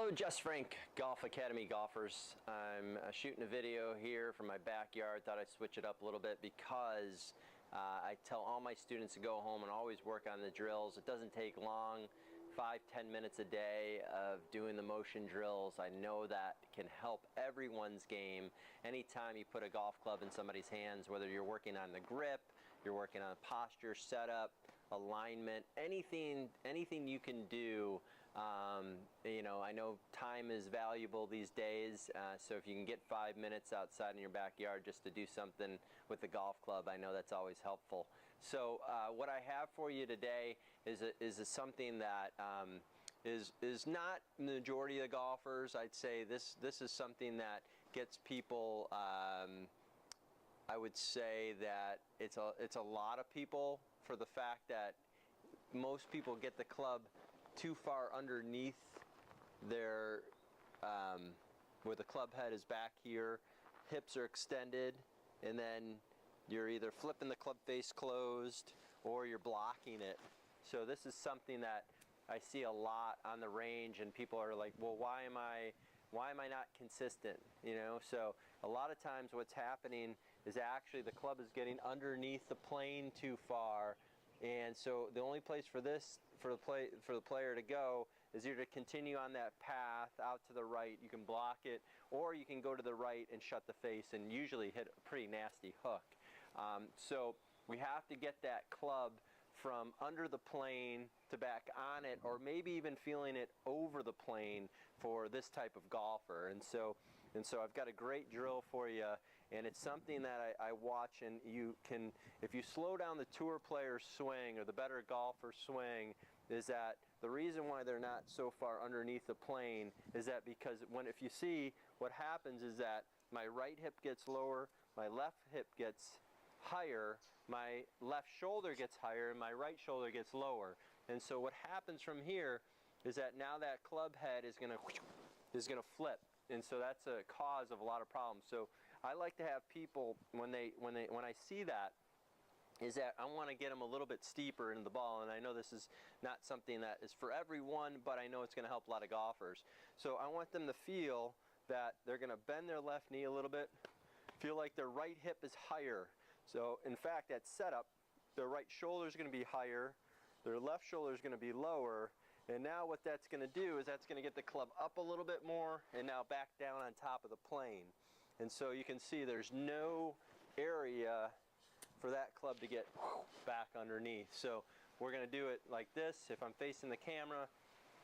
Hello, Jess Frank, Golf Academy golfers. I'm shooting a video here from my backyard. Thought I'd switch it up a little bit because I tell all my students to go home and always work on the drills. It doesn't take long, 5-10 minutes a day of doing the motion drills. I know that can help everyone's game. Anytime you put a golf club in somebody's hands, whether you're working on the grip, you're working on posture, setup, alignment, anything you can do. You know, I know time is valuable these days, so if you can get 5 minutes outside in your backyard just to do something with the golf club, I know that's always helpful. So what I have for you today is something that is not the majority of the golfers. I'd say this is something that gets people. I would say that it's a lot of people, for the fact that most people get the club too far underneath their where the club head is back here, hips are extended, and then you're either flipping the club face closed or you're blocking it. So this is something that I see a lot on the range, and people are like, well, why am I not consistent? You know, so a lot of times what's happening is actually the club is getting underneath the plane too far, and so the only place for the player to go is either to continue on that path out to the right, you can block it, or you can go to the right and shut the face and usually hit a pretty nasty hook. So we have to get that club from under the plane to back on it, or maybe even feeling it over the plane for this type of golfer. And so I've got a great drill for you, and it's something that I watch, and you can, if you slow down the tour player's swing or the better golfer swing, is that the reason why they're not so far underneath the plane is that because if you see what happens is that my right hip gets lower, my left hip gets higher, my left shoulder gets higher, and my right shoulder gets lower. And so what happens from here is that now that club head is gonna flip, and so that's a cause of a lot of problems. So I like to have people, when I see that, is that I want to get them a little bit steeper in the ball, and I know this is not something that is for everyone, but I know it's going to help a lot of golfers. So I want them to feel that they're going to bend their left knee a little bit, feel like their right hip is higher. So in fact, at setup, their right shoulder is going to be higher, their left shoulder is going to be lower, and now what that's going to do is that's going to get the club up a little bit more and now back down on top of the plane. And so you can see there's no area for that club to get back underneath. So we're going to do it like this. If I'm facing the camera,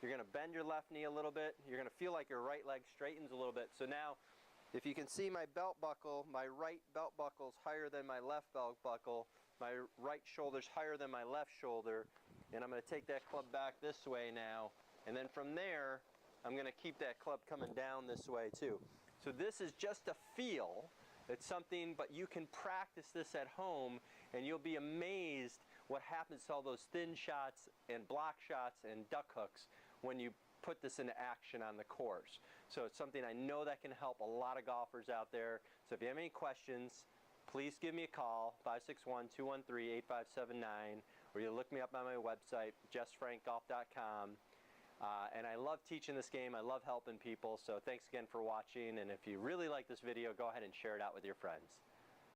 you're going to bend your left knee a little bit. You're going to feel like your right leg straightens a little bit. So now, if you can see my belt buckle, my right belt buckle is higher than my left belt buckle. My right shoulder's higher than my left shoulder. And I'm going to take that club back this way now. And then from there, I'm going to keep that club coming down this way too. So this is just a feel. It's something, but you can practice this at home, and you'll be amazed what happens to all those thin shots and block shots and duck hooks when you put this into action on the course. So it's something I know that can help a lot of golfers out there. So if you have any questions, please give me a call, 561-213-8579, or you look me up on my website, jessfrankgolf.com. And I love teaching this game. I love helping people. So thanks again for watching. And if you really like this video, go ahead and share it out with your friends.